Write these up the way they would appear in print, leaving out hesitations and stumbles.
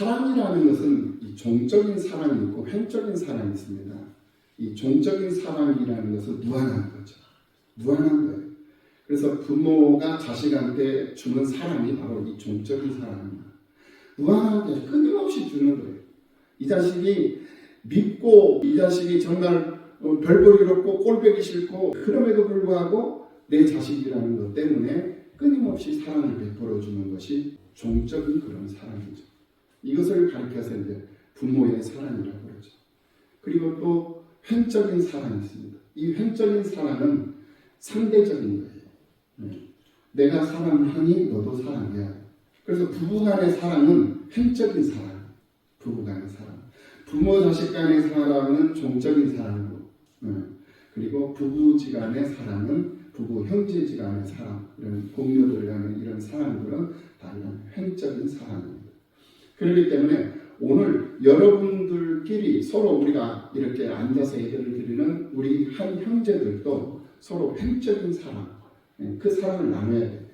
사랑이라는 것은 이 종적인 사랑이 있고 횡적인 사랑이 있습니다. 이 종적인 사랑이라는 것은 무한한 거죠. 무한한 거예요. 그래서 부모가 자식한테 주는 사랑이 바로 이 종적인 사랑입니다. 무한하게 끊임없이 주는 거예요. 이 자식이 믿고 이 자식이 정말 별볼일 없고 꼴보기 싫고 그럼에도 불구하고 내 자식이라는 것 때문에 끊임없이 사랑을 베풀어 주는 것이 종적인 그런 사랑이죠. 이것을 가리켜서 이제 부모의 사랑이라고 그러죠. 그리고 또 횡적인 사랑이 있습니다. 이 횡적인 사랑은 상대적인 거예요. 내가 사랑하니 너도 사랑해야 돼. 그래서 부부간의 사랑은 횡적인 사랑. 부부간의 사랑. 부모 자식 간의 사랑은 종적인 사랑이고, 그리고 부부지간의 사랑은 부부 형제지간의 사랑, 이런 공유들 간의 이런 사랑들은 다 이런 횡적인 사랑입니다. 그렇기 때문에 오늘 여러분들끼리 서로 우리가 이렇게 앉아서 예배를 드리는 우리 한 형제들도 서로 횡적인 사랑, 그 사랑을 나눠야 돼.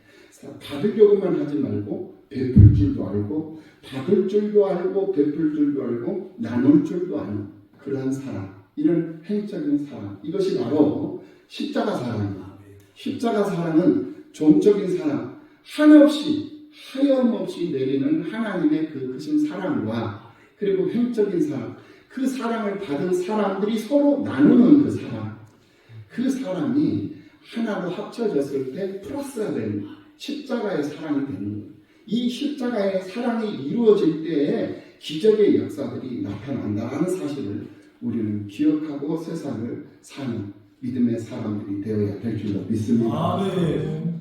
받으려고만 하지 말고 베풀 줄도 알고, 받을 줄도 알고, 베풀 줄도 알고, 나눌 줄도 아는 그러한 사랑, 이런 횡적인 사랑, 이것이 바로 십자가 사랑입니다. 십자가 사랑은 종적인 사랑, 한없이 하염없이 내리는 하나님의 그 크신 사랑과, 그리고 횡적인 사랑, 그 사랑을 받은 사람들이 서로 나누는 그 사랑, 그 사랑이 하나로 합쳐졌을 때 플러스가 되는 십자가의 사랑이 되는 거예요. 이 십자가의 사랑이 이루어질 때에 기적의 역사들이 나타난다는 사실을 우리는 기억하고 세상을 사는 믿음의 사람들이 되어야 될 줄로 믿습니다. 네.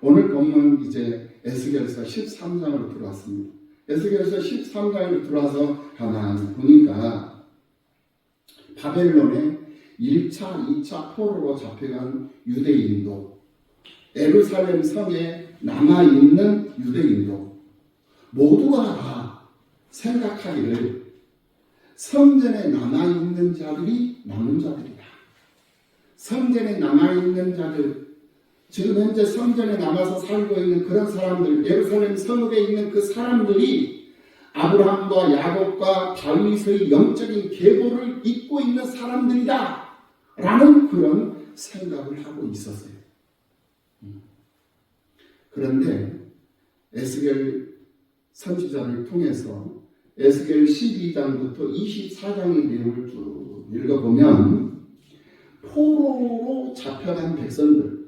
오늘 본문 이제 에스겔서 13장으로 들어왔습니다. 에스겔서 13장으로 들어와서 가만히 보니까 바벨론의 1차, 2차 포로로 잡혀간 유대인도, 예루살렘 성에 남아있는 유대인도 모두가 다 생각하기를 성전에 남아있는 자들이 남은 자들이다. 성전에 남아있는 자들, 지금 현재 성전에 남아서 살고 있는 그런 사람들, 예루살렘 성읍에 있는 그 사람들이 아브라함과 야곱과 다윗의 영적인 계보를 잇고 있는 사람들이다 라는 그런 생각을 하고 있었어요. 그런데 에스겔 선지자를 통해서 에스겔 12장부터 24장의 내용을 쭉 읽어보면 포로로 잡혀간 백성들,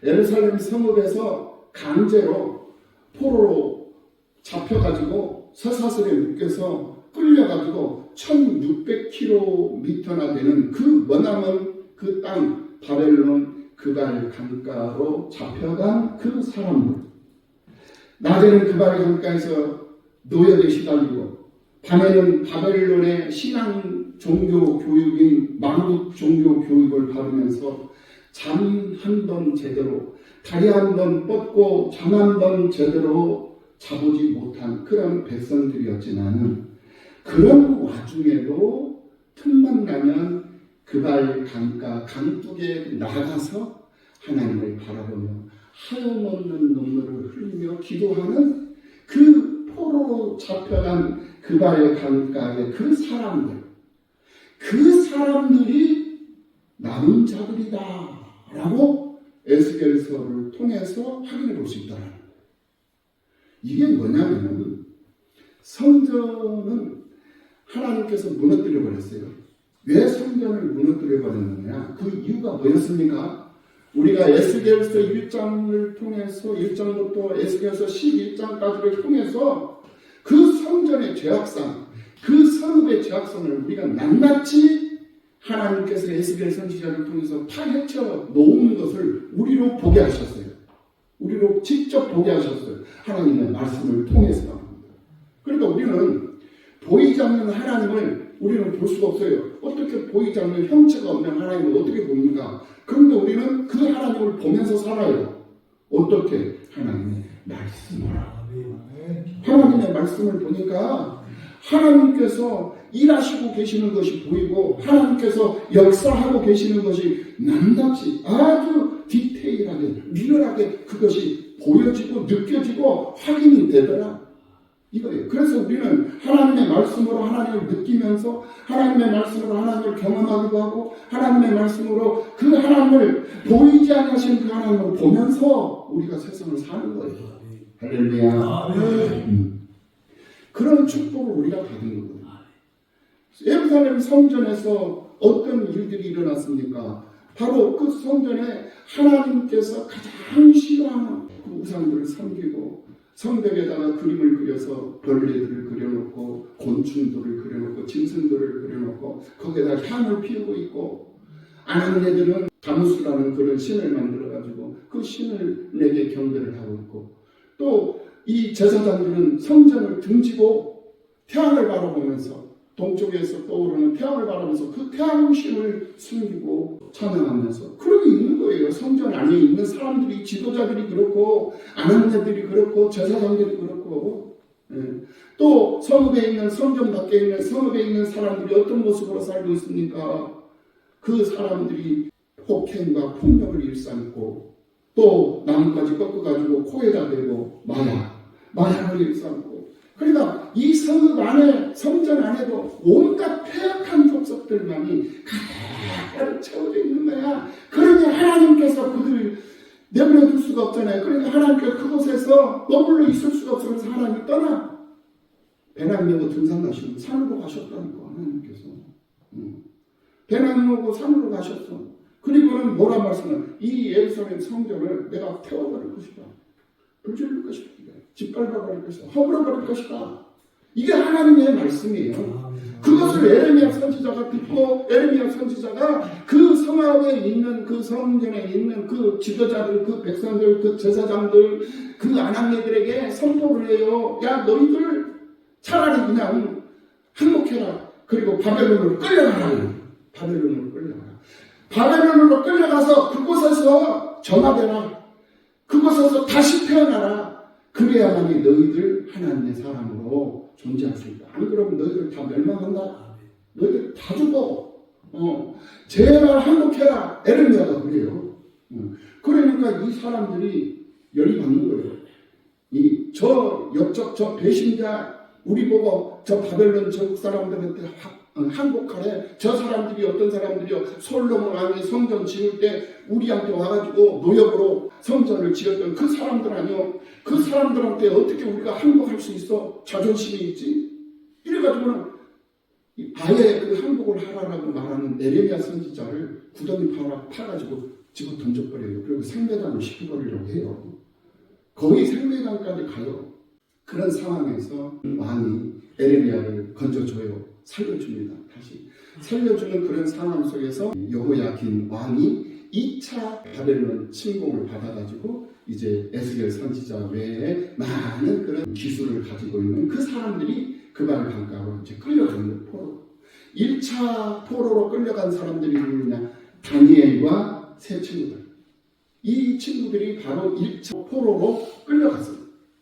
예루살렘 성읍에서 강제로 포로로 잡혀가지고 서사슬에 묶여서 끌려가지고 1600km나 되는 그 머나먼 그 땅 바벨론 그발 강가로 잡혀간 그 사람들, 낮에는 그발 강가에서 노역에 시달리고 밤에는 바벨론의 신앙 종교 교육인 만국 종교 교육을 받으면서 잠 한 번 제대로, 다리 한 번 뻗고 잠 한 번 제대로 자보지 못한 그런 백성들이었지만은, 그런 와중에도 틈만 나면 그발 강가 강둑에 나가서 하나님을 바라보며 하염없는 눈물을 흘리며 기도하는 그 포로로 잡혀간 그발 강가의 그 사람들이 남은 자들이다 라고 에스겔서를 통해서 확인해 볼 수 있다는 거예요. 이게 뭐냐면 성전은 하나님께서 무너뜨려 버렸어요. 왜 성전을 무너뜨려 버렸느냐? 그 이유가 뭐였습니까? 우리가 에스겔서 1장을 통해서 1장부터 에스겔서 11장까지를 통해서 그 성전의 죄악상, 그 성읍의 죄악상을 우리가 낱낱이 하나님께서 에스겔 선지자를 통해서 파헤쳐 놓은 것을 우리로 보게 하셨어요. 우리로 직접 보게 하셨어요. 하나님의 말씀을 통해서. 그러니까 우리는 보이지 않는 하나님을 우리는 볼 수가 없어요. 어떻게 보이지 않는 형체가 없는 하나님을 어떻게 봅니까? 그런데 우리는 그 하나님을 보면서 살아요. 어떻게? 하나님의 말씀을. 하나님의 말씀을 보니까 하나님께서 일하시고 계시는 것이 보이고, 하나님께서 역사하고 계시는 것이 낱낱이 아주 디테일하게 리얼하게 그것이 보여지고 느껴지고 확인이 되더라. 이거예요. 그래서 우리는 하나님의 말씀으로 하나님을 느끼면서 하나님의 말씀으로 하나님을 경험하기도 하고 하나님의 말씀으로 그 하나님을 보이지 않으신 그 하나님을 보면서 우리가 세상을 사는 거예요. 할렐루야. 그런 축복을 우리가 받은 거거든요. 예루살렘 성전에서 어떤 일들이 일어났습니까? 바로 그 성전에 하나님께서 가장 싫어하는 그 우상들을 섬기고 성벽에다가 그림을 그려서 벌레들을 그려놓고 곤충들을 그려놓고 짐승들을 그려놓고 거기에다 향을 피우고 있고 아낙네들은 다무스라는 그런 신을 만들어가지고 그 신을 내게 경배를 하고 있고 또 이 제사장들은 성전을 등지고 태양을 바라보면서 동쪽에서 떠오르는 태양을 바라보면서 그 태양신을 숨기고 찬양하면서 그러고 있는 거예요. 성전 안에 있는 사람들이 지도자들이 그렇고 아낙네들이 그렇고 제사장들이 그렇고 또 성읍에 있는 성전 밖에 있는 성읍에 있는 사람들이 어떤 모습으로 살고 있습니까? 그 사람들이 폭행과 폭력을 일삼고 또 나뭇가지 꺾어가지고 코에다 대고 마약을 일삼고 그러니까 이 성읍 안에 성전 안에도 온갖 폐악한 족속들만이 가득 채워져 있는 거야. 그러니 하나님께서 그들을 내버려 둘 수가 없잖아요. 그러니까 하나님께서 그곳에서 머물러 있을 수가 없어서 하나님이 떠나 배낭 메고 등산하시고 산으로 가셨다는 거 하나님께서 배낭 메고 산으로 가셨어. 그리고는 뭐라 말씀을 이 예루살렘 성전을 내가 태워버릴 것이다. 불질릴 것이다. 짓밟아버릴 것이다. 허물어버릴 것이다. 이게 하나님의 말씀이에요. 그것을 에레미야 선지자가 듣고 에레미야 선지자가 그 성읍에 있는 그 성전에 있는 그 지도자들 그 백성들 그 제사장들 그 아낙네들에게 선포를 해요. 야 너희들 차라리 그냥 항복해라. 그리고 바벨론으로 끌려가라. 바벨론으로 끌려가서 그곳에서 전화되라. 그곳에서 다시 태어나라. 그래야만이 너희들 하나님의 사람으로 존재할 수 있다. 안 그러면 너희들 다 멸망한다. 너희들 다 죽어. 제발 항복해라. 에레미야가 그래요. 그러니까 이 사람들이 열이 받는 거예요. 저 역적, 저 배신자, 우리 보고 저 바벨론 전국 사람들한테 항복하래. 저 사람들이 어떤 사람들이요. 솔로몬 왕이 성전 지을 때 우리한테 와가지고 노역으로 성전을 지었던 그 사람들 아니요. 그 사람들한테 어떻게 우리가 항복할 수 있어? 자존심이 있지? 이래가지고는 아예 그 항복을 하라라고 말하는 에레미야 선지자를 구덩이 파가지고 집어 던져버려요. 그리고 생매장을 시켜버리려고 해요. 거의 생매장까지 가요. 그런 상황에서 왕이 에레미야를 건져줘요. 살려줍니다. 다시 살려주는 그런 상황 속에서 여호야긴 왕이 2차 바벨론 침공을 받아가지고 이제 에스겔 선지자 외에 많은 그런 기술을 가지고 있는 그 사람들이 그발 강가로 이제 끌려가는 포로. 1차 포로로 끌려간 사람들이 누구냐? 다니엘과 세 친구들. 이 친구들이 바로 1차 포로로 끌려갔어요.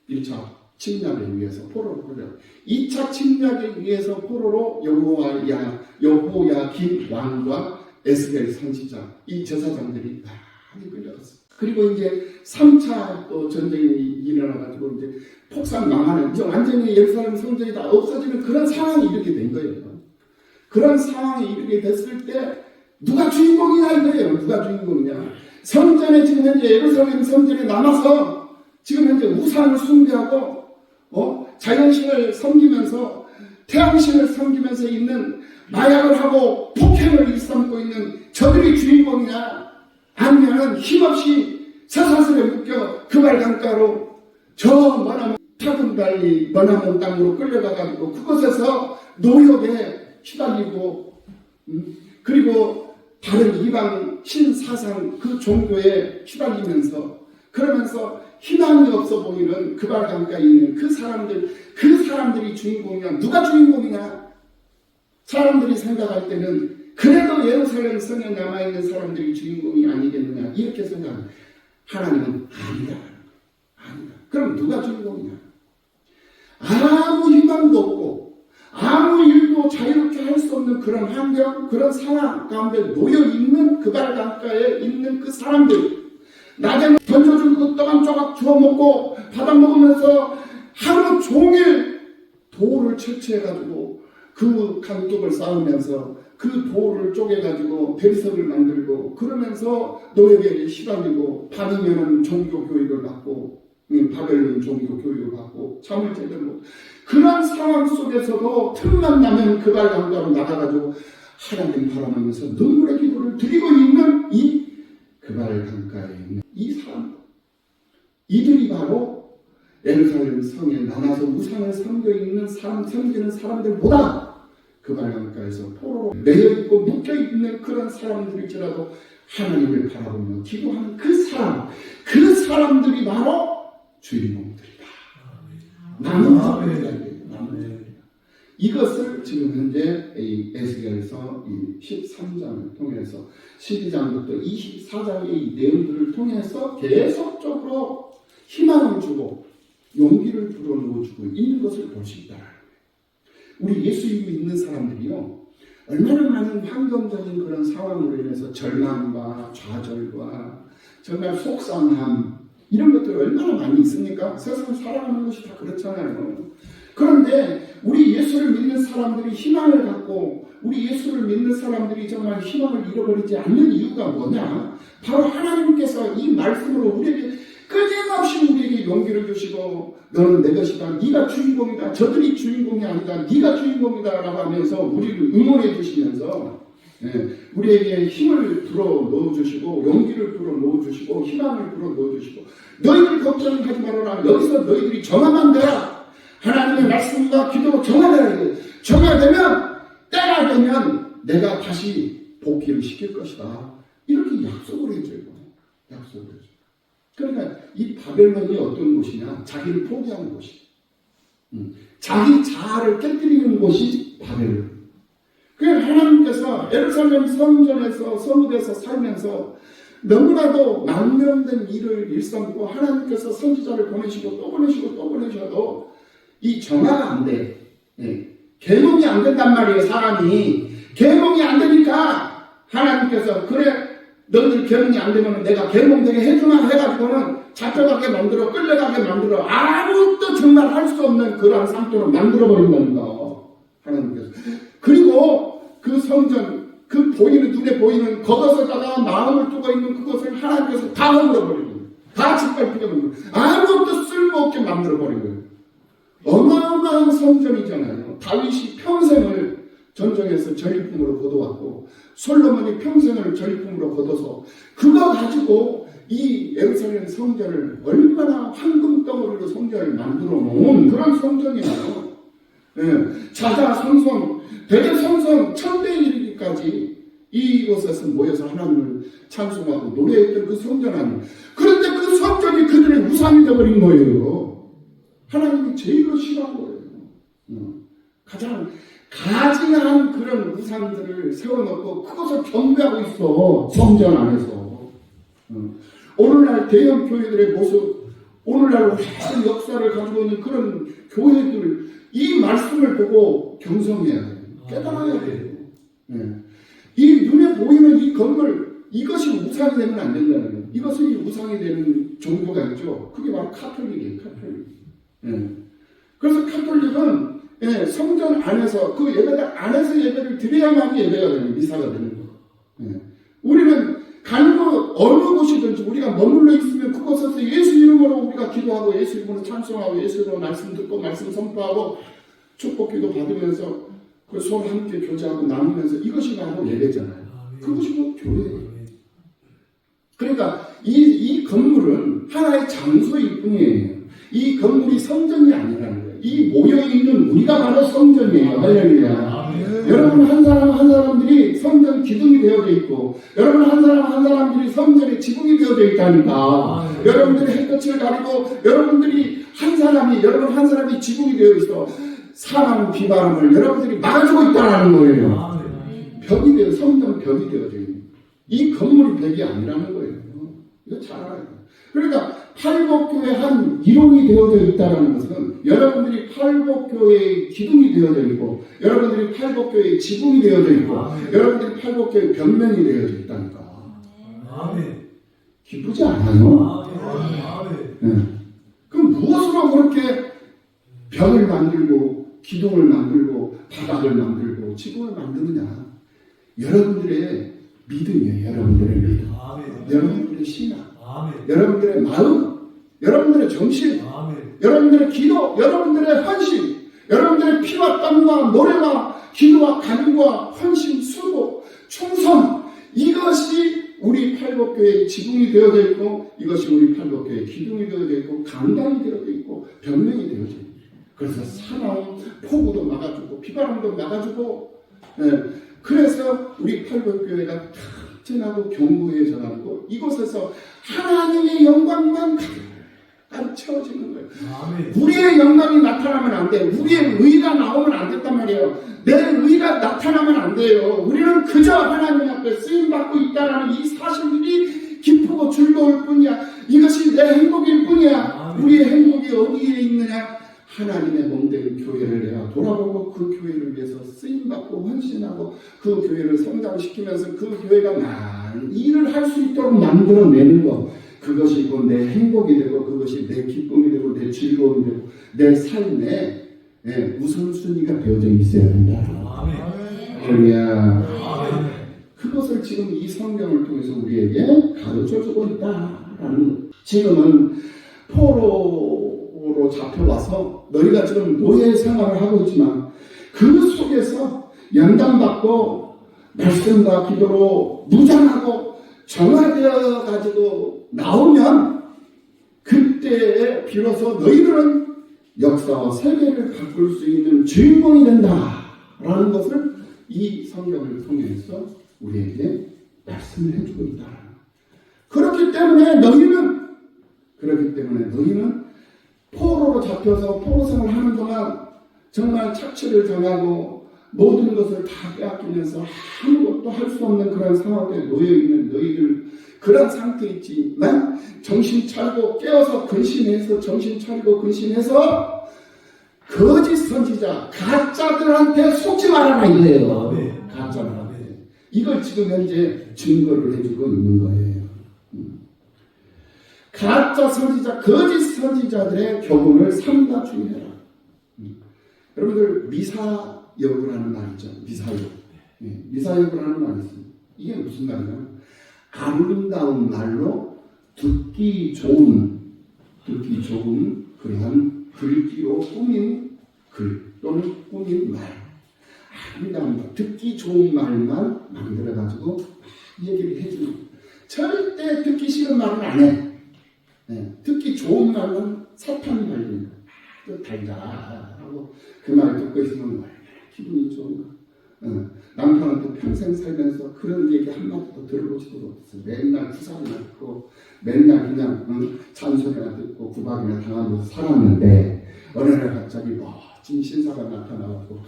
1차 침략에 의해서 포로로 끌려. 2차 침략에 의해서 포로로 여호야긴 왕과 에스겔 선지자 이 제사장들이 많이 끌려갔어요. 그리고 이제 3차 또 전쟁이 일어나가지고 이제 폭삭 망하는 이제 완전히 예루살렘 성전이 다 없어지는 그런 상황이 이렇게 된 거예요. 그런 상황이 이렇게 됐을 때 누가 주인공이냐 이거예요. 누가 주인공이냐. 성전에 지금 현재 예루살렘 성전에 남아서 지금 현재 우상을 숭배하고 자연신을 섬기면서 태양신을 섬기면서 있는 마약을 하고 폭행을 일삼고 있는 저들이 주인공이냐 아니면 힘없이 서사슬에 묶여 그발 강가로 저 머나먼 타금발리 머나먼 땅으로 끌려가가지고 그곳에서 노역에 시달리고 그리고 다른 이방 신사상 그 종교에 시달리면서 그러면서 희망이 없어 보이는 그발 강가에 있는 그 사람들이 주인공이냐 누가 주인공이냐 사람들이 생각할 때는 그래도 예루살렘 성에 남아있는 사람들이 주인공이 아니겠느냐 이렇게 생각합니다. 하나님은 아니다. 그럼 누가 주인공이냐? 아무 희망도 없고 아무 일도 자유롭게 할 수 없는 그런 환경 그런 상황 가운데 놓여있는 그발 강가에 있는 그 사람들 낮에는 던져준 그 떡 한 조각 주워 먹고 받아 먹으면서 하루 종일 돌을 채취해가지고 그 강둑을 쌓으면서 그 돌을 쪼개가지고 대리석을 만들고 그러면서 노예계에 시달리고 밤이면은 종교 교육을 받고 바벨론 종교 교육을 받고 잠을 제대로 못 그런 상황 속에서도 틈만 나면 그발 강가로 나가가지고 하나님 바라보면서 눈물의 기도를 드리고 있는 이 그발 강가에 있는 이 사람 이들이 바로 예루살렘 성에 나눠서 우상을 섬기는 사람들보다 그발 강가에서 포로로 매여있고 묶여있는 그런 사람들일지라도 하나님을 바라보며 기도하는 그 사람들이 바로 주인공들이다. 나는 이것을 지금 현재 에스겔서 13장을 통해서 12장부터 24장의 이 내용들을 통해서 계속적으로 희망을 주고 용기를 불어넣어주고 있는 것을 볼 수 있다. 우리 예수 믿는 사람들이요 얼마나 많은 환경적인 그런 상황으로 인해서 절망과 좌절과 정말 속상함 이런 것들이 얼마나 많이 있습니까? 세상 살아가는 것이 다 그렇잖아요. 그런데 우리 예수를 믿는 사람들이 희망을 갖고 우리 예수를 믿는 사람들이 정말 희망을 잃어버리지 않는 이유가 뭐냐? 바로 하나님께서 이 말씀으로 우리에게 끊임없이 우리에게 용기를 주시고 너는 내 것이다. 네가 주인공이다. 저들이 주인공이 아니다. 네가 주인공이다 라고 하면서 우리를 응원해 주시면서 우리에게 힘을 불어 넣어주시고 용기를 불어 넣어주시고 희망을 불어 넣어주시고 너희들 걱정하지 말아라. 여기서 너희들이 정하면 되라. 하나님의 말씀과 기도로 정하되라. 정하되면 때가 되면 내가 다시 복귀를 시킬 것이다. 이렇게 약속을 해줘요. 약속을 해줘요. 그러니까 이 바벨론이 어떤 곳이냐? 자기를 포기하는 곳이. 자기 자아를 깨뜨리는 곳이 바벨론. 그래서 하나님께서 예루살렘 성전에서 성읍에서 살면서 너무나도 망명된 일을 일삼고 하나님께서 선지자를 보내시고 또 보내시고 또 보내셔도 이 정화가 안 돼. 계몽이 안 된단 말이에요. 사람이. 계몽이 안 되니까 하나님께서 그래 너희들 계몽이 안 되면 내가 계몽되게 해주마 해가지고는 잡혀가게 만들어 끌려가게 만들어 아무것도 정말 할 수 없는 그러한 상태로 만들어버린다는 거 하나님께서. 그리고 그 성전 그 보이는 눈에 보이는 겉옷에다가 마음을 두고 있는 그것을 하나님께서 다 허물어버리고 다 짓밟히게 만들고 아무것도 쓸모없게 만들어버린 거예요. 어마어마한 성전이잖아요. 다윗이 평생을 전쟁에서 전리품으로 거둬왔고 솔로몬이 평생을 전리품으로 거둬서 그거 가지고 이 예루살렘 성전을 얼마나 황금덩어리로 성전을 만들어 놓은 그런 성전이에요. 자자성성 대대성성 천대에 이르기까지 이곳에서 모여서 하나님을 찬송하고 노래했던 그 성전 아니에요. 그런데 그 성전이 그들의 우상이 되어버린 거예요. 하나님이 제일로 싫어한 거예요. 가장 가증한 그런 우상들을 세워놓고 그것을 경배하고 있어. 성전 안에서. 오늘날 대형 교회들의 모습, 오늘날 오랜 역사를 가지고 있는 그런 교회들 이 말씀을 보고 경성해야 돼요. 깨달아야 돼요. 이 눈에 보이는 이 건물 이것이 우상이 되면 안 된다는 거예요. 이것이 우상이 되는 종교가 있죠. 그게 바로 카톨릭이에요. 카톨릭. 그래서 카톨릭은 성전 안에서 그 예배당 안에서 예배를 드려야만 예배가 되는 미사가 되는 거예요. 우리는 가는 곳 어느 곳이든지 우리가 머물러 있으면 그곳에서 예수 이름으로 우리가 기도하고 예수 이름으로 찬송하고 예수 이름으로 말씀 듣고 말씀 선포하고 축복기도 받으면서 그 서로 함께 교제하고 나누면서 이것이 바로 예배잖아요. 그것이 뭐 교회예요. 그러니까 이 건물은 하나의 장소일 뿐이에요. 이 건물이 성전이 아니라는 거예요. 이 모여있는 우리가 바로 성전이에요. 할렐루야. 여러분 한 사람 한 사람들이 성전 기둥이 되어져 있고 여러분 한 사람 한 사람들이 성전의 지붕이 되어져 있다니까. 여러분들이 햇볕을 가리고 여러분들이 여러분 한 사람이 지붕이 되어 있어. 사랑 비바람을 여러분들이 막아주고 있다는 거예요. 벽이 되어 성전 벽이 되어져 있는 이 건물이 벽이 아니라는 거예요. 이거 잘 알아요. 그러니까 팔복교의 한 이론이 되어져 있다는 것은 여러분들이 팔복교의 기둥이 되어져 있고 여러분들이 팔복교의 지붕이 되어져 있고 여러분들이 팔복교의 벽면이 되어져 있다니까. 기쁘지 않아요? 그럼 무엇으로 그렇게 벽을 만들고 기둥을 만들고 바닥을 만들고 지붕을 만드느냐? 여러분들의 믿음이에요. 여러분들의 믿음. 여러분들의 신앙. 여러분들의 마음. 여러분들의 정신. 여러분들의 기도. 여러분들의 헌신. 여러분들의 피와 땀과 노래와 기도와 간구와 헌신, 수고, 충성. 이것이 우리 팔복교회의 지붕이 되어져 있고, 이것이 우리 팔복교회의 기둥이 되어져 있고, 강당이 되어져 있고, 벽면이 되어져 있고. 그래서 사나운 폭우도 막아주고 비바람도 막아주고, 그래서 우리 팔복교회가 튼튼하고 견고해져가지고 이곳에서 하나님의 영광만 가득 채워지는 거예요. 우리의 영광이 나타나면 안 돼. 우리의 의가 나오면 안 됐단 말이에요. 내 의가 나타나면 안 돼요. 우리는 그저 하나님 앞에 쓰임받고 있다는 이 사실이 기쁘고 즐거울 뿐이야. 이것이 내 행복일 뿐이야. 우리의 행복이 어디에 있느냐? 하나님의 몸된 교회를 내가 돌아보고 그 교회를 위해서 쓰임받고 헌신하고 그 교회를 성장시키면서 그 교회가 많은 일을 할 수 있도록 만들어내는 것, 그것이 곧 내 행복이 되고 그것이 내 기쁨이 되고 내 즐거움이 되고 내 삶의 우선순위가 되어져 있어야 한다. 할렐루야. 그것을 지금 이 성경을 통해서 우리에게 가르쳐주고 있다라는. 지금은 포로로 잡혀와서 너희가 지금 노예 생활을 하고 있지만 그 속에서 연단받고 말씀과 기도로 무장하고 정화되어 가지고 나오면 그때에 비로소 너희들은 역사와 세계를 바꿀 수 있는 주인공이 된다라는 것을 이 성경을 통해서 우리에게 말씀을 해주고 있다. 그렇기 때문에 너희는 포로로 잡혀서 포로 생활을 하는 동안 정말 착취를 당하고 모든 것을 다 빼앗기면서 아무것도 할 수 없는 그런 상황에 놓여있는 너희들, 그런 상태에 있지만 정신 차리고 깨어서 근신해서 정신 차리고 근신해서 거짓 선지자 가짜들한테 속지 말아라 이거예요. 가짜들한테. 이걸 지금 현재 증거를 해주고 있는 거예요. 가짜 선지자, 거짓 선지자들의 교훈을 삼가 주의해라. 여러분들 미사여구라는 말 있죠. 미사여구라는 말이 있습니다. 이게 무슨 말이냐? 아름다운 말로 듣기 좋은 그러한 글귀로 꾸민 글 또는 꾸민 말, 아름다운 말, 듣기 좋은 말만 만들어가지고 얘기를 해주는. 절대 듣기 싫은 말은 안 해. 듣기 좋은 말은 사탄 말입니다. 달달하고 그 말 듣고 있으면 얼마나 기분이 좋은가. 남편한테 평생 살면서 그런 얘기 한마디도 들어보지도 못했어요. 맨날 구사리나 듣고 맨날 그냥 잔소리나 듣고 구박이나 당하면서 살았는데 어느 날 갑자기 멋진 신사가 나타나고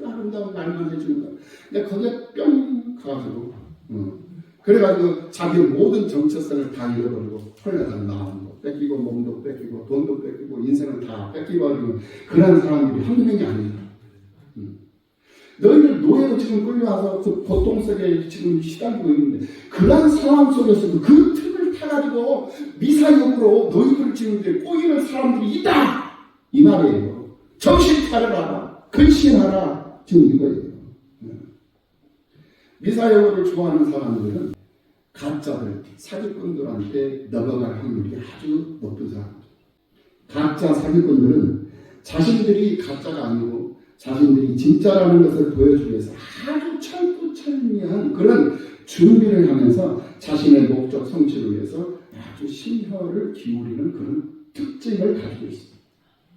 아름다운 말만 해주는 거야. 근데 거기에 뿅 가가지고 그래가지고 자기 모든 정체성을 다 잃어버리고 헐레단 마음도 뺏기고 몸도 뺏기고 돈도 뺏기고 인생을 다 뺏기버리고 그런 사람들이 한두 명이 아닙니다. 너희들 노예로 지금 끌려와서 그 고통 속에 지금 시달리고 있는데 그런 상황 속에서도 그 틈을 타가지고 미사역으로 너희들 지금 꼬이는 사람들이 있다! 이 말이에요. 정신 차려라. 근신하라. 지금 이거예요. 미사역으를 좋아하는 사람들은 가짜들, 사기꾼들한테 넘어갈 확률이 아주 높은 사람들. 가짜 사기꾼들은 자신들이 가짜가 아니고 자신들이 진짜라는 것을 보여주기 위해서 아주 철두철미한 그런 준비를 하면서 자신의 목적 성취를 위해서 아주 심혈을 기울이는 그런 특징을 가지고 있습니다.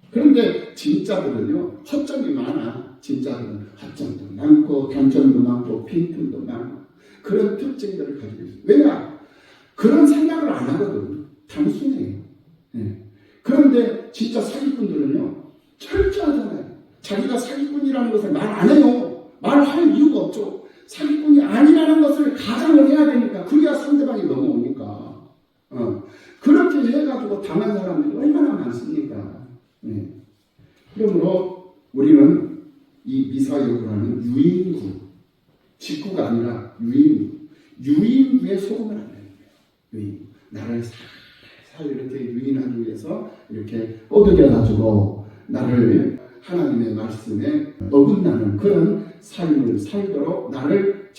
그런데 진짜들은요, 허점이 많아. 진짜들은 허점도 많고 단점도 많고 빈틈도 많고 그런 특징들을 가지고 있어요. 왜냐? 그런 생각을 안 하거든. 단순해요. 그런데 진짜 사기꾼들은요, 철저하잖아요. 자기가 사기꾼이라는 것을 말 안 해요. 말할 이유가 없죠. 사기꾼이 아니라는 것을 가정을 해야 되니까. 그래야 상대방이 넘어오니까. 그렇게 해가지고 당한 사람들이 얼마나 많습니까? 그러므로 우리는 이 미사여구라는 유인구, 직구가 아니라 유인구에 속으면 안 되는 거예요. 유인구. 나를 살살 이렇게 유인하기 위해서 이렇게 꼬드겨가지고 나를 하나님의 말씀에 어긋나는 그런 삶을 살도록 나를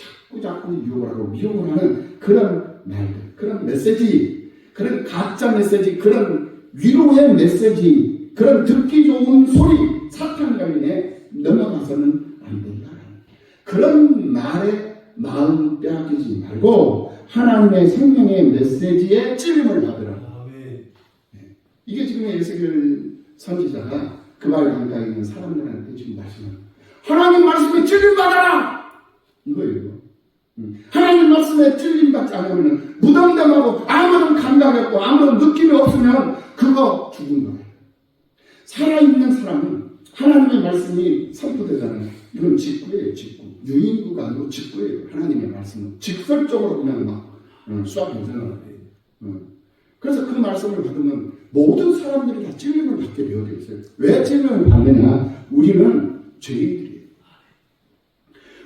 자꾸 유혹하고 미혹을 하는 그런 말들, 그런 메시지, 그런 가짜 메시지, 그런 위로의 메시지, 그런 듣기 좋은 소리, 사탄감인에 넘어가서는 안 된다. 그런 말에 마음 빼앗기지 말고 하나님의 생명의 메시지에 찔림을 받으라. 이게 지금 에스겔 선지자가 그 말 가까이 있는 사람들한테 지금 말씀합니다. 하나님 말씀에 찔림 받아라! 이거예요. 하나님 말씀에 찔림 받지 않으면 무덤덤하고 아무런 감각이 없고 아무런 느낌이 없으면 그거 죽은 거예요. 살아있는 사람은 하나님의 말씀이 선포되잖아요. 이건 직구예요, 직구. 유인구가 아니고 직구예요. 하나님의 말씀은 직설적으로 그냥 막 쏴보잖아요. 그래서 그 말씀을 받으면 모든 사람들이 다 찔림을 받게 되어 있어요. 왜 찔림을 받느냐? 우리는 죄인들이에요.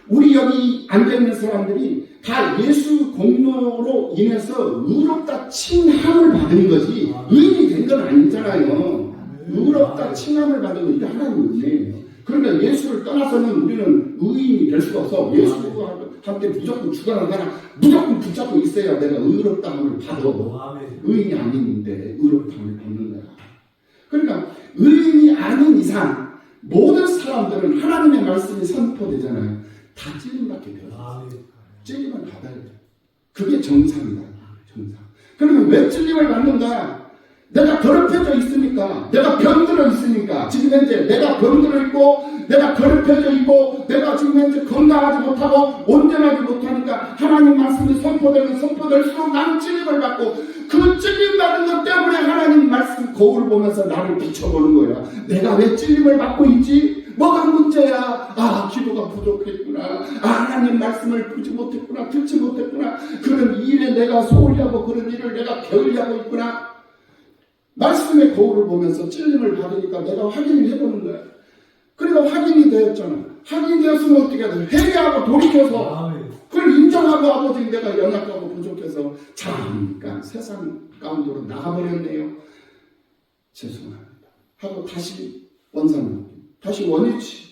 우리 여기 앉아있는 사람들이 다 예수 공로로 인해서 의롭다 칭함을 받은 거지 의인이 된 건 아니잖아요. 의롭다 칭함을 받은 건 이게 하나님의 은혜예요. 그러니까 예수를 떠나서는 우리는 의인이 될 수가 없어. 예수한테 무조건 죽어라 가라 무조건 붙잡고 있어야 내가 의롭다함을 받아. 의인이 아닌데 의롭다함을 받는 거야. 그러니까 의인이 아닌 이상 모든 사람들은 하나님의 말씀이 선포되잖아요. 다 찔림받게 되어요. 찔림을 받아야 돼. 그게 정상이다. 정상. 그러면 왜 찔림을 받는가? 내가 더럽혀져 있으니까, 내가 병들어 있으니까, 지금 현재 내가 병들어 있고, 내가 더럽혀져 있고, 내가 지금 현재 건강하지 못하고, 온전하지 못하니까, 하나님 말씀이 선포되면 선포될수록 나는 찔림을 받고, 그 찔림 받은 것 때문에 하나님 말씀 거울을 보면서 나를 비춰보는 거야. 내가 왜 찔림을 받고 있지? 뭐가 문제야? 아, 기도가 부족했구나. 아, 하나님 말씀을 보지 못했구나. 듣지 못했구나. 그런 일에 내가 소홀히 하고 그런 일을 내가 게을리하고 있구나. 말씀의 거울을 보면서 찔림을 받으니까 내가 확인을 해보는 거야. 그러니까 확인이 되었잖아. 확인이 되었으면 어떻게 해야 돼? 회개하고 돌이켜서 그걸 인정하고 아버지 내가 연약하고 부족해서 잠깐 세상 가운데로 나가버렸네요. 죄송합니다. 하고 다시 원상복귀. 다시 원위치.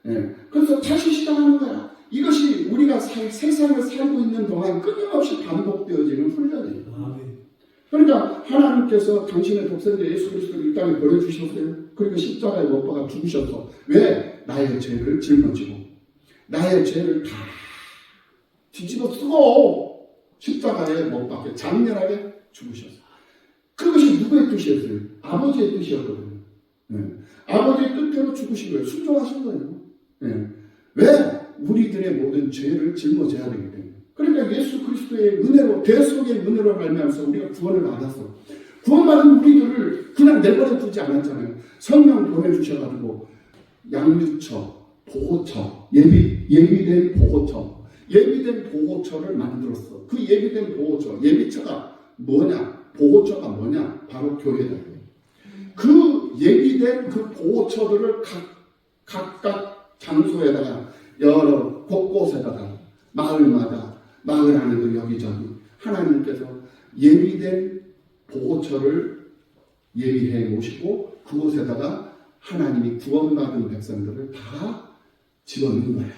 예. 그래서 다시 시작하는 거야. 이것이 우리가 세상을 살고 있는 동안 끊임없이 반복되어지는 훈련이에요. 그러니까 하나님께서 당신의 독생자 예수 그리스도를 이 땅에 보내주셨어요. 그리고 십자가에 못 박아 죽으셔서 왜? 나의 죄를 짊어지고 나의 죄를 다 뒤집어 쓰고 십자가에 못 박게 장렬하게 죽으셔서 그것이 누구의 뜻이었어요? 아버지의 뜻이었거든요. 네. 아버지의 뜻대로 죽으신 거예요. 순종하신 거예요. 네. 왜? 우리들의 모든 죄를 짊어져야 되기 때문에. 그러니까 예수 그리스도의 은혜로 대속의 은혜로 말미암아서 우리가 구원을 받았어. 구원받은 우리들을 그냥 내버려 두지 않았잖아요. 성령 보내주셔가지고 양육처, 보호처, 예비된 보호처, 예비된 보호처를 만들었어. 그 예비된 보호처, 예비처가 뭐냐? 보호처가 뭐냐? 바로 교회다. 그 예비된 그 보호처들을 각각 장소에다가 여러 곳곳에다가 마을마다 마을 안에도 여기저기 하나님께서 예비된 보호처를 예비해 놓으시고 그곳에다가 하나님이 구원받은 백성들을 다 집어넣는 거예요.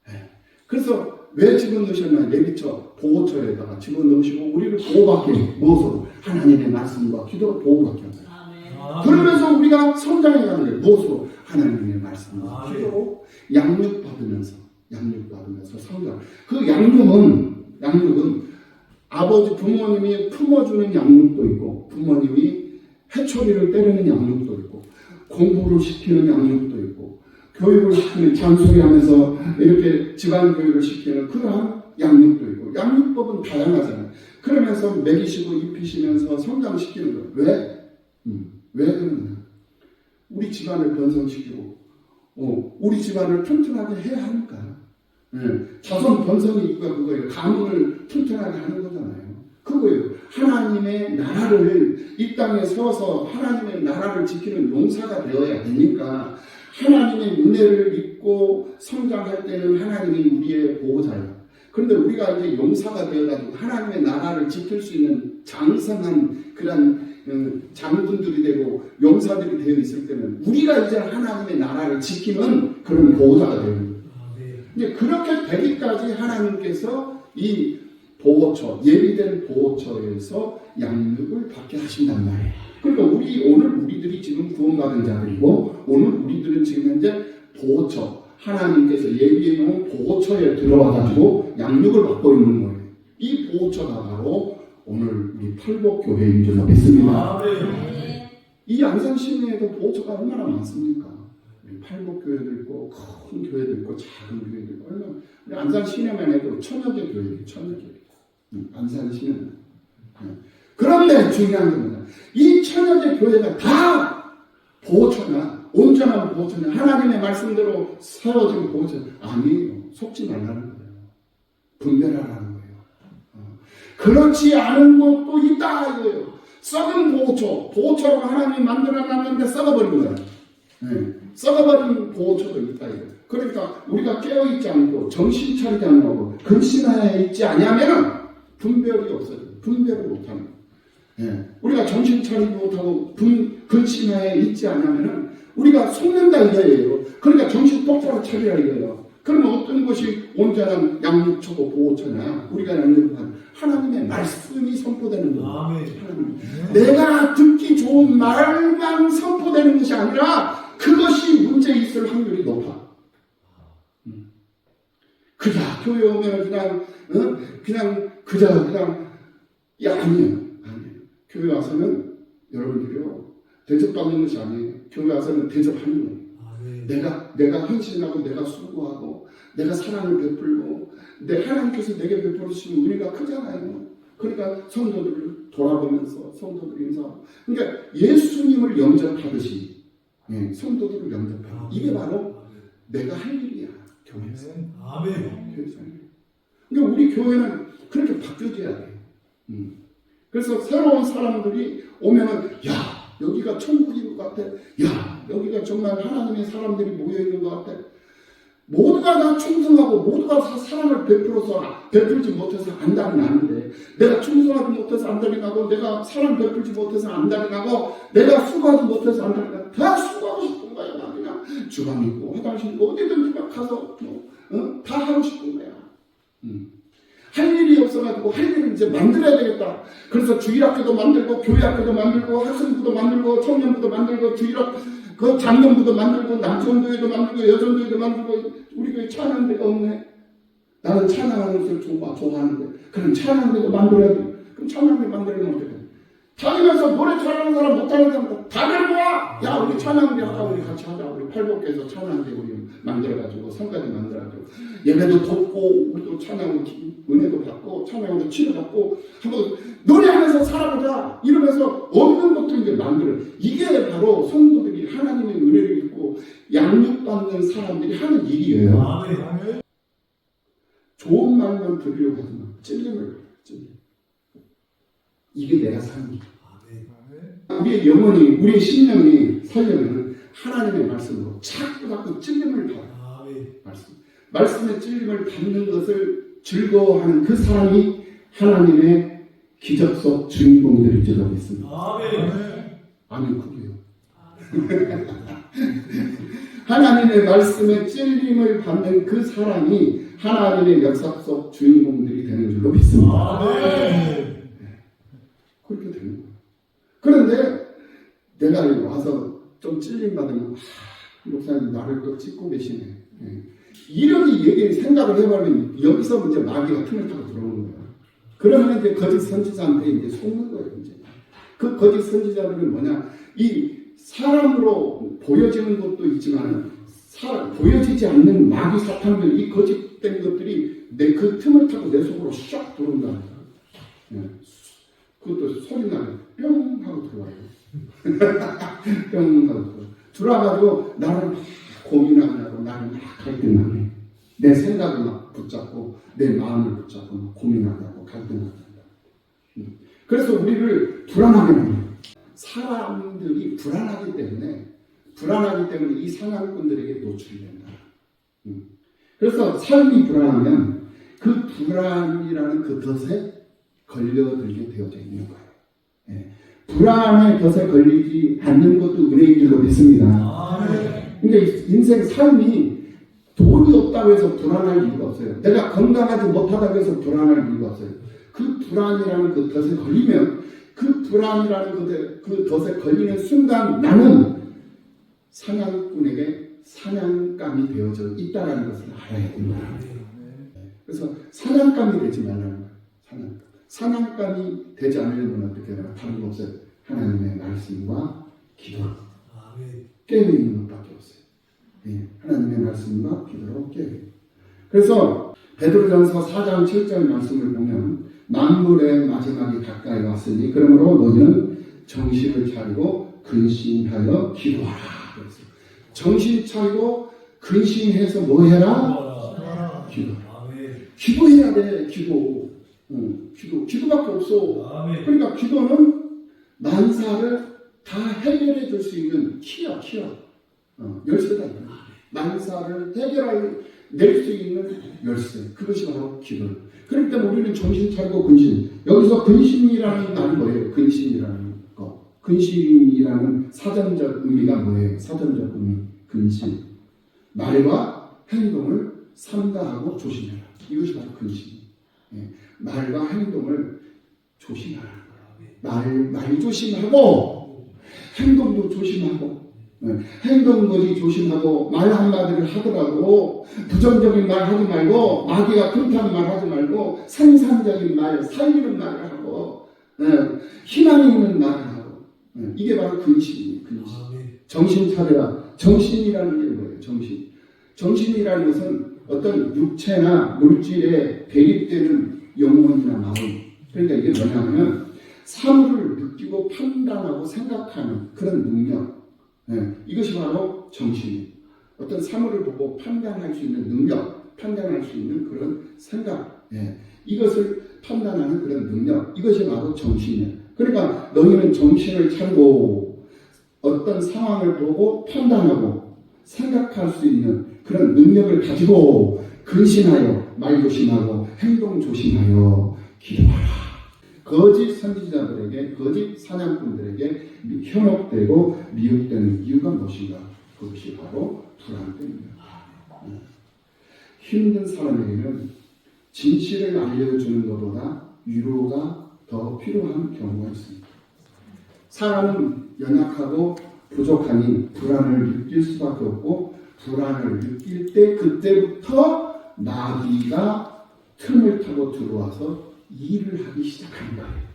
네. 그래서 왜 집어넣으셨나? 예비처, 보호처에다가 집어넣으시고 우리를 보호받게 무엇으로? 하나님의 말씀과 기도로 보호받게 합니다. 그러면서 우리가 성장해가는 거예요. 무엇으로? 하나님의 말씀과 기도로 양육받으면서 성장. 그 양육은 아버지 부모님이 품어주는 양육도 있고 부모님이 해초리를 때리는 양육도 있고 공부를 시키는 양육도 있고 교육을 시키는 잔소리하면서 이렇게 집안 교육을 시키는 그러한 양육도 있고 양육법은 다양하잖아요. 그러면서 먹이시고 입히시면서 성장시키는 거예요. 왜? 왜 그러냐? 우리 집안을 번성시키고 우리 집안을 튼튼하게 해야 하니까. 자손 번성의 이유가 그거예요. 가문을 튼튼하게 하는 거잖아요. 그거예요. 하나님의 나라를 이 땅에 세워서 하나님의 나라를 지키는 용사가 되어야 되니까 하나님의 은혜를 입고 성장할 때는 하나님이 우리의 보호자예요. 그런데 우리가 이제 용사가 되어가지고 하나님의 나라를 지킬 수 있는 장성한 그런 장군들이 되고 용사들이 되어 있을 때는 우리가 이제 하나님의 나라를 지키는 그런 보호자가 되는 거예요. 이제 그렇게 되기까지 하나님께서 이 보호처, 예비된 보호처에서 양육을 받게 하신단 말이에요. 그러니까 오늘 우리들이 지금 구원받은 자들이고 오늘 우리들은 지금 현재 보호처, 하나님께서 예비해 놓은 보호처에 들어와가지고 양육을 받고 있는 거예요. 이 보호처가 바로 오늘 우리 팔복교회인 줄로 믿습니다. 이 안산시내에도 보호처가 얼마나 많습니까? 팔복교회도 있고 큰 교회도 있고 작은 교회도 있고 얼마나 우리 안산시내만 해도 천여 개 교회, 안산시내는. 그런데 중요한 겁니다. 이 천여 개 교회가 다 보호처냐, 온전한 보호처냐, 하나님의 말씀대로 세워진 보호처 아니에요. 속지 말라는 거예요. 분별하라는 거예요. 그렇지 않은 것도 있다 이거예요. 썩은 보호처로 하나님이 만들어놨는데 썩어버린 거예요. 썩어버린 보호처도 있다 이거예요. 그러니까 우리가 깨어있지 않고 정신 차리지 않고 근신하에 있지 않으면 분별이 없어요. 분별을 못하는 거예요. 우리가 정신 차리지 못하고 근신하에 있지 않으면 우리가 속는다 이거예요. 그러니까 정신 똑바로 차리라 이거예요. 그러면 어떤 것이 온전한 양육처고 보호처냐? 우리가 양육한 하나님의 말씀이 선포되는 거예요. 내가 듣기 좋은 말만 선포되는 것이 아니라 그것이 문제 있을 확률이 높아. 그냥 교회 오면 그냥 아니에요. 교회 와서는 여러분들이요 대접받는 것이 아니에요. 교회 와서는 대접하는 거예요. 내가 헌신하고 내가 수고하고 내가 사랑을 베풀고 하나님께서 내게 베풀으신 은혜가 크잖아요. 그러니까 성도들을 돌아보면서 성도들 인사하고 그러니까 예수님을 영접하듯이 성도들을 영접하고 이게 바로 내가 할 일이야. 교회에서. 교회에서. 그러니까 우리 교회는 그렇게 바뀌어져야 돼요. 그래서 새로운 사람들이 오면은 여기가 천국인 것 같아. 여기가 정말 하나님의 사람들이 모여있는 것 같아. 모두가 다 충성하고 모두가 다 사랑을 베풀지 못해서 안달이 나는데 내가 충성하지 못해서 안달이 나고 내가 사랑 베풀지 못해서 안달이 나고 내가 수고하지 못해서 안달이 나고 다 수고하고 싶은 거야. 나 그냥 주방 있고 화장실 있고 어디든지 막 가서 다 하고 싶은 거야. 할 일이 없어가지고 할 일을 이제 만들어야 되겠다. 그래서 주일학교도 만들고 교회학교도 만들고 학생부도 만들고 청년부도 만들고 그 장년부도 만들고 남성교회도 만들고 여성교회도 만들고 우리 교회 찬양대가 없네. 나는 찬양하는 것을 좋아하는데 그럼 찬양대도 만들어야 돼. 그럼 찬양대 만들면 어떻게 돼? 다니면서 노래 잘하는 사람 못하는 사람 다 데리고 와. 우리 찬양대 하자. 우리 같이 하자. 우리 팔복에서 찬양대 우리 만들어가지고 성까지 만들어가지고 예배도 돕고 우리도 찬양 은혜도 받고 찬양으로 치료받고 한번 노래하면서 살아보자. 이러면서 없는 것도 이제 만들어. 이게 바로 성도들이 하나님의 은혜를 입고 양육받는 사람들이 하는 일이에요. 좋은 말만 들으려고 하지만 찔림을 이게 내가 사는 길. 우리의 영혼이, 우리의 심령이 살려면 하나님의 말씀으로 자꾸 찔림을 받아. 말씀의 찔림을 받는 것을 즐거워하는 그 사람이 하나님의 기적 속 주인공들일지도 믿습니다. 아멘, 그게요. 하나님의 말씀에 찔림을 받는 그 사람이 하나님의 역사 속 주인공들이 되는 줄로 믿습니다. 그렇게 되는 거예요. 그런데 내가 와서 좀 찔림 받으면 목사님 나를 또 찍고 계시네. 이렇게 생각을 해보면 여기서 이제 마귀가 틈을 타고 들어오는 거예요. 그러면 이제 거짓 선지자한테 이제 속는 거예요. 이제 그 거짓 선지자들은 뭐냐? 이 사람으로 보여지는 것도 있지만 보여지지 않는 마귀 사탄들, 이 거짓된 것들이 그 틈을 타고 내 속으로 샥 들어온다. 그것도 소리 나요. 뿅 하고 들어와요. 뿅 하고 들어와가지고 나를 막 고민하느라고 나를 막 갈등하네. 내 생각을 막 붙잡고 내 마음을 붙잡고 막 고민하고 갈등하고. 그래서 우리를 불안하게 만들어요. 사람들이 불안하기 때문에 이 상황꾼들에게 노출이 된다. 그래서 삶이 불안하면 그 불안이라는 그 덫에 걸려들게 되어져 있는 거예요. 불안의 덫에 걸리지 않는 것도 은혜인 줄로 믿습니다. 그러니까 인생 삶이 돈이 없다고 해서 불안할 이유가 없어요. 내가 건강하지 못하다고 해서 불안할 이유가 없어요. 그 불안이라는 그 덫에 걸리면 그 불안이라는 그 덫에 걸리는 순간 나는 사냥꾼에게 사냥감이 되어져 있다는 것을 알아야 됩니다. 그래서 사냥감이 되지 말라는 거예요. 사냥감이 되지 않으려면 어떻게 해야 다른 거 없어요. 하나님의 말씀과 기도. 깨어있는 것밖에 없어요. 예, 하나님의 말씀과 기도로 깨어있는. 그래서 베드로전서 4장 7절 말씀을 보면 만물의 마지막이 가까이 왔으니 그러므로 너희는 정신을 차리고 근신하여 기도하라. 그랬어요. 정신 차리고 근신해서 뭐 해라? 기도하라. 기도해야 돼. 기도밖에 없어. 그러니까 기도는 만사를 다 해결해 줄 수 있는 키야. 열쇠다. 만사를 낼 수 있는 열쇠. 그것이 바로 기도. 그렇기 때문에 우리는 정신 차리고 근신. 여기서 근신이라는 말이 뭐예요? 근신이라는 거. 근신이라는 사전적 의미가 뭐예요? 사전적 의미. 근신. 말과 행동을 삼가하고 조심해라. 이것이 바로 근신. 예. 말과 행동을 조심하라는 거예요. 말 조심하고 행동도 조심하고 행동거지 조심하고 말 한마디를 하더라도 부정적인 말 하지 말고 마귀가 그렇다는 말 하지 말고 생산적인 말, 살리는 말을 하고 희망이 있는 말을 하고 이게 바로 근신이에요. 근신. 정신 차려라. 정신이라는 게 뭐예요? 정신이라는 것은 어떤 육체나 물질에 대립되는 영혼이나 마음. 그러니까 이게 뭐냐면 사물을 느끼고 판단하고 생각하는 그런 능력. 이것이 바로 정신이에요. 어떤 사물을 보고 판단할 수 있는 능력, 판단할 수 있는 그런 생각. 이것을 판단하는 그런 능력. 이것이 바로 정신이에요. 그러니까 너희는 정신을 차리고 어떤 상황을 보고 판단하고 생각할 수 있는 그런 능력을 가지고 근신하여 말 조심하고 행동 조심하여 기도하라. 거짓 선지자들에게 거짓 사냥꾼들에게 현혹되고 미혹되는 이유가 무엇인가? 그것이 바로 불안 때문입니다. 힘든 사람에게는 진실을 알려주는 것보다 위로가 더 필요한 경우가 있습니다. 사람은 연약하고 부족하니 불안을 느낄 수밖에 없고 불안을 느낄 때 그때부터 마귀가 틈을 타고 들어와서 일을 하기 시작하는 거예요.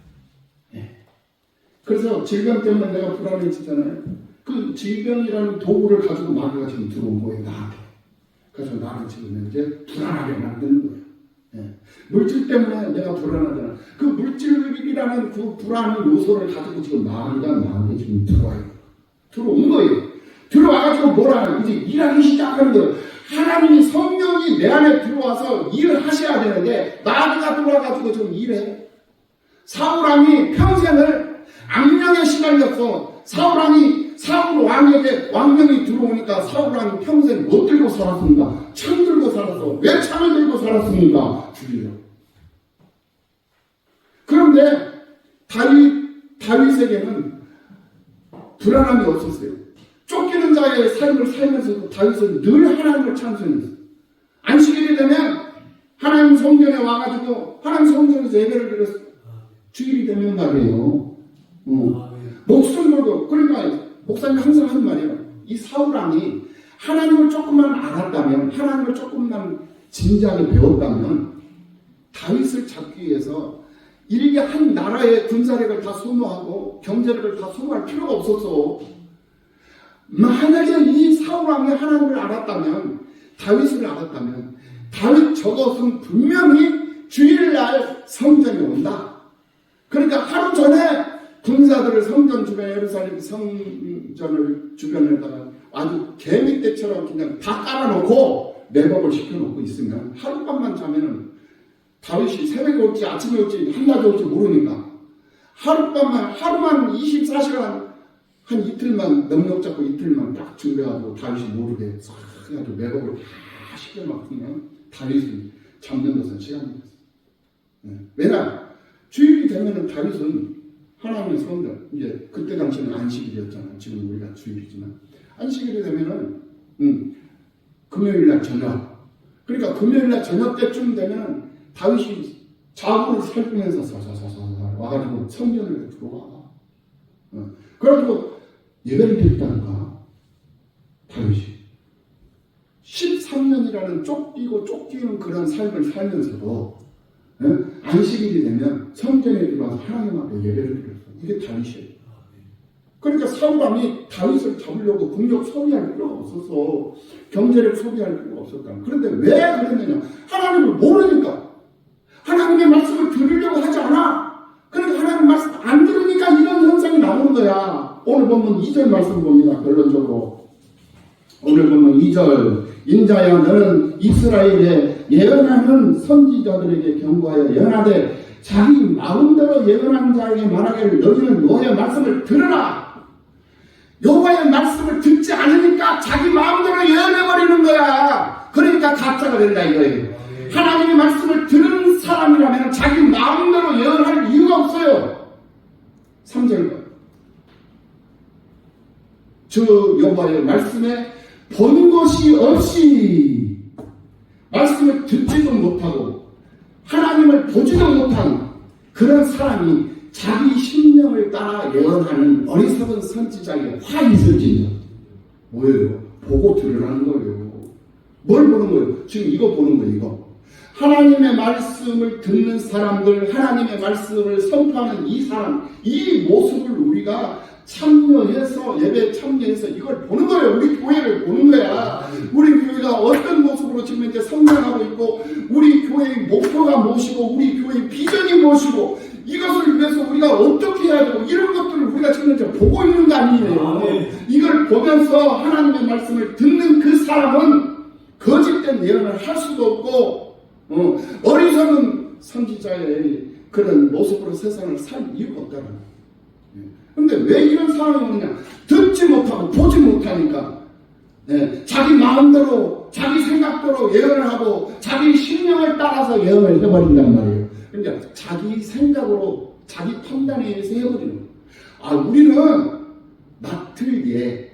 그래서 질병 때문에 내가 불안해지잖아요. 그 질병이라는 도구를 가지고 마귀가 지금 들어온 거예요. 나한테. 그래서 나를 지금 이제 불안하게 만드는 거예요. 물질 때문에 내가 불안하잖아. 그 물질이라는 그 불안한 요소를 가지고 지금 마귀가 나한테 지금 들어온 거예요. 들어와가지고 뭐라 이제 일하기 시작하는 거예요. 하나님이 성령이 내 안에 들어와서 일을 하셔야 되는데 마귀가 들어와가지고 좀 일해. 사울왕이 평생을 악령에 시달렸어. 사울 왕에게 왕명이 들어오니까 사울왕이 평생 못 들고 살았습니까? 창 들고 살았어. 왜 창을 들고 살았습니까? 죽이려고. 그런데 다윗에게는 불안함이 없었어요. 쫓기는 자의 삶을 살면서도 다윗은 늘 하나님을 찬송했어요. 안식일이 되면 하나님 성전에 와가지고 하나님 성전에서 예배를 드렸어요. 주일이 되면 말이에요. 목숨 걸고. 그러니까 목사님이 항상 하는 말이에요. 이 사울왕이 하나님을 조금만 알았다면, 하나님을 조금만 진지하게 배웠다면 다윗을 잡기 위해서 일개 한 나라의 군사력을 다 소모하고 경제력을 다 소모할 필요가 없었어. 만약에 이 사울왕이 하나님을 알았다면, 다윗을 알았다면 다윗 저것은 분명히 주일날 성전에 온다. 그러니까 하루 전에 군사들을 성전 주변, 예루살렘 성전을 주변에다가 아주 개미떼처럼 그냥 다 깔아놓고 매복을 시켜놓고 있으면 하룻밤만 자면은 다윗이 새벽에 올지 아침에 올지 한낮에 올지 모르니까 하루만 24시간 한 이틀만 넉넉 잡고 이틀만 딱 준비하고 다윗이 모르게 싹 해가지고 매복을 다 시켜놓으면 다윗을 잡는 것은 시간이 됐어요. 왜냐? 주일이 되면은 다윗은 하나님의 성전, 이제 그때 당시는 안식일이었잖아요. 지금 우리가 주일이지만 안식일이 되면은 금요일날 저녁. 그러니까 금요일날 저녁 때쯤 되면 다윗이 자고를 살피면서 서서서서 와가지고 성전을 들어와. 그래가지고 예배를 드렸다는가 다윗이 13년이라는 쫓기는 그런 삶을 살면서도 안식일이 되면 성전에 들어와서 하나님 앞에 예배를 드렸어요. 이게 다윗이에요. 그러니까 사울왕이 다윗을 잡으려고 국력 소비할 필요가 없어서 경제력 소비할 필요가 없었다. 그런데 왜 그랬느냐? 하나님을 모르니까. 하나님의 말씀을 들으려고 하지 않아. 그러니까 하나님 말씀 안 들으니까 이런 현상이 나오는 거야. 오늘 보면 2절 말씀 봅니다. 결론적으로. 오늘 보면 2절. 인자야 너는 이스라엘에 예언하는 선지자들에게 경고하여 예언하되 자기 마음대로 예언한 자에게 말하기를 너희는 여호와의 말씀을 들으라. 여호와의 말씀을 듣지 않으니까 자기 마음대로 예언해버리는 거야. 그러니까 가짜가 된다 이거예요. 하나님의 말씀을 들은 사람이라면 자기 마음대로 예언할 이유가 없어요. 3절 저 여호와의 말씀에 본 것이 없이 말씀을 듣지도 못하고 하나님을 보지도 못한 그런 사람이 자기 심령을 따라 예언하는 어리석은 선지자의 화이슬진이죠. 뭐예요? 보고 들으라는 거예요. 뭘 보는 거예요? 지금 이거 보는 거예요. 이거. 하나님의 말씀을 듣는 사람들, 하나님의 말씀을 선포하는 이 사람, 이 모습을 우리가 참여해서 예배에 참여해서 이걸 보는 거예요. 우리 교회를 보는 거야. 우리 교회가 어떤 모습으로 지금 이제 성장하고 있고 우리 교회의 목표가 무엇이고 우리 교회의 비전이 무엇이고 이것을 위해서 우리가 어떻게 해야 되고 이런 것들을 우리가 지금 이제 보고 있는 거 아니에요. 이걸 보면서 하나님의 말씀을 듣는 그 사람은 거짓된 예언을 할 수도 없고 어리석은 선지자의 그런 모습으로 세상을 살 이유가 없다는 거예요. 근데 왜 이런 상황이 오느냐? 듣지 못하고 보지 못하니까 자기 마음대로 자기 생각대로 예언을 하고 자기 심령을 따라서 예언을 해버린단 말이에요. 그러니까 자기 생각으로 자기 판단에 의해서 해버리는 거예요. 우리는 맡을 예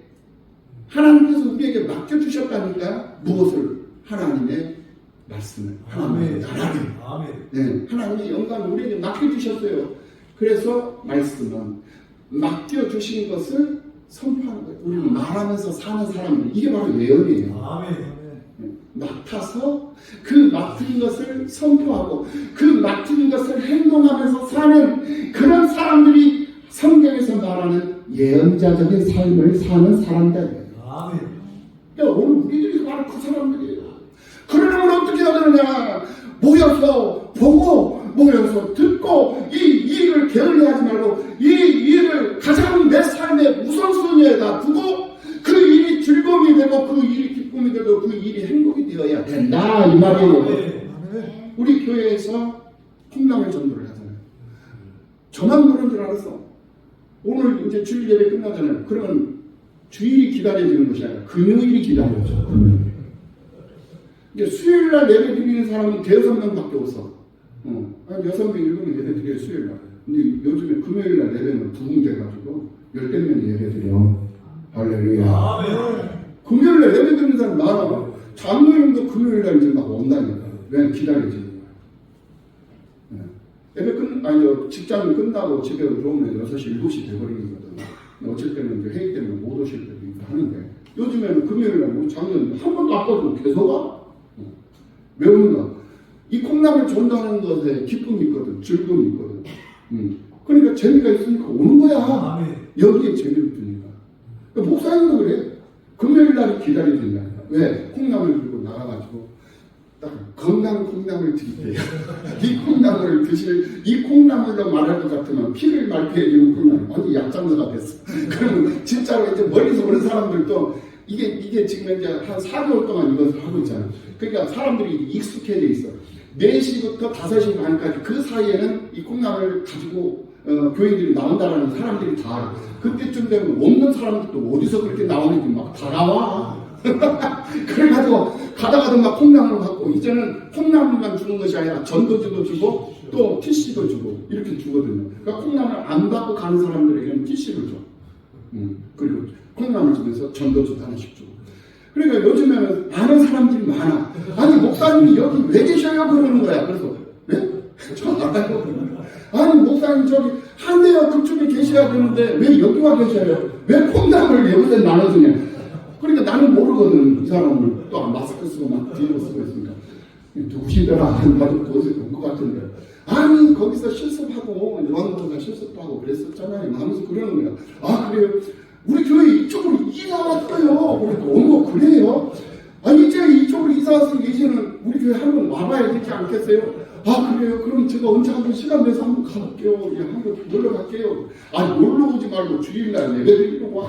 하나님께서 우리에게 맡겨주셨다니까. 무엇을? 하나님의 말씀을, 하나님의 나라를, 하나님의 영광을 우리에게 맡겨주셨어요. 그래서 말씀은 맡겨주신 것을 선포하는 거예요. 우리는 말하면서 사는 사람들, 이게 바로 예언이에요. 맡아서 그 맡은 것을 선포하고 그 맡은 것을 행동하면서 사는 그런 사람들이 성경에서 말하는 예언자적인 삶을 사는 사람들이에요. 그러니까 오늘 우리들이 바로 그 사람들이에요. 그러려면 어떻게 해야 되느냐? 모여서 보고 모여서 듣고 이 일을 게을리하지 말고 이 일을 가장 내 삶의 우선순위에다 두고 그 일이 즐거움이 되고 그 일이 기쁨이 되고 그 일이 행복이 되어야 된다 이 말이에요. 우리 교회에서 콩나물 전도를 하잖아요. 저만 그런 줄 알았어. 오늘 이제 주일 예배 끝나잖아요. 그러면 주일이 기다려지는 것이 아니라 금요일이 기다려져. 금요일. 이제 수요일날 예배 드리는 사람은 대여섯 명밖에 없어. 한 6명, 7명 예배 드려요, 수요일날. 근데 요즘에 금요일날 예배는 부흥돼가지고 10명 예배 드려. 할렐루야. 금요일날 예배 드리는 사람 많아. 장로님도 금요일날 이제 막 온다니까. 왜 기다려지는 거야. 예배 직장이 끝나고 집에 들어오면 6시, 7시 돼버리는 거거든. 어쩔 때는 이제 회의 때문에 못 오실 때도 있고 하는데 요즘에는 금요일날 우리 장로님 한 번도 안 빠지고 계속 와. 왜 오는가? 이 콩나물 전도하는 것에 기쁨이 있거든, 즐거움이 있거든. 그러니까 재미가 있으니까 오는 거야. 여기에 재미를 두니까. 그러니까 목사님도 그래. 금요일 날이 기다려진다. 왜? 콩나물 들고 나가가지고 딱 건강 콩나물 드릴게요. 이 콩나물을 이 콩나물로 말할 것 같으면 피를 맑게 해주는 콩나물. 완전 약장사가 됐어. 그러면 진짜로 이제 멀리서 오는 사람들도 이게 지금 이제 한 4개월 동안 이것을 하고 있잖아. 그러니까 사람들이 익숙해져 있어. 4시부터 5시 반까지 그 사이에는 이 콩나물을 가지고 교인들이 나온다라는 사람들이 다 알아. 그때쯤 되면 없는 사람들도 어디서 그렇게 나오는지 막 다 나와. 그래가지고 가다가도 막 콩나물 받고, 이제는 콩나물만 주는 것이 아니라 전도지도 주고 또 TC도 주고 이렇게 주거든요. 그러니까 콩나물 안 받고 가는 사람들에게는 TC를 줘. 그리고 콩나물 주면서 전도지도 하나씩 주고. 그러니까 요즘에는 많은 사람들이 많아. 아니 목사님이 여기 왜 계셔요? 그러는 거야. 그래서 네? 저 알아요. 아니 목사님 저기 한대여 그쪽에 계셔야 되는데 왜 여기 와 계셔요? 왜 콩나물을 여기서 나눠주냐? 그러니까 나는 모르거든. 이 사람을 또 마스크 쓰고 막 뒤로 쓰고 있으니까 누구시더라 안 봐도 거기서 본 것 같은데, 아니 거기서 실습하고 요한보가 실습하고 그랬었잖아요 하면서 그러는 거야. 아 그래요? 우리 교회 이쪽으로 이사 왔어요. 그러니까 어머 그래요? 아니 이제 이쪽으로 이사 왔으니 이제는 우리 교회 한번 와봐야 되지 않겠어요? 아 그래요? 그럼 제가 언제 한번 시간 내서 한번 가볼게요. 예, 한번 놀러 갈게요. 아니 놀러 오지 말고 주일날 예배 드리러 와.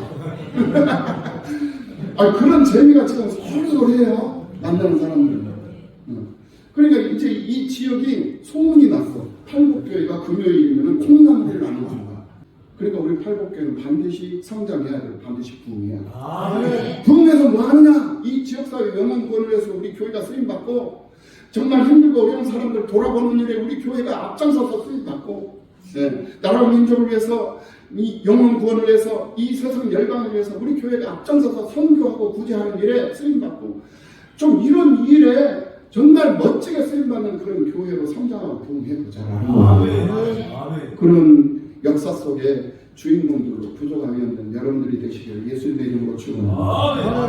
아 그런 재미가 지금 솔솔해요. 만나는 사람들. 그러니까 이제 이 지역이 소문이 났어. 팔복교회가 금요일이면 콩나물을 나눠준다. 그러니까 우리 팔복교회는 반드시 성장해야 돼요. 반드시 부흥해야 돼요. 네. 부흥해서 뭐 하느냐? 이 지역사회 영혼구원을 위해서 우리 교회가 쓰임받고, 정말 힘들고 어려운 사람들 돌아보는 일에 우리 교회가 앞장서서 쓰임받고, 네. 나라와 민족을 위해서 이 영혼 구원을 위해서 이 세상 열방을 위해서 우리 교회가 앞장서서 선교하고 구제하는 일에 쓰임받고, 좀 이런 일에 정말 멋지게 쓰임받는 그런 교회로 성장하고 부흥해보자. 그런 역사 속에 주인공들로 부족하면 여러분들이 되시기를 예수님의 이름으로 축원합니다.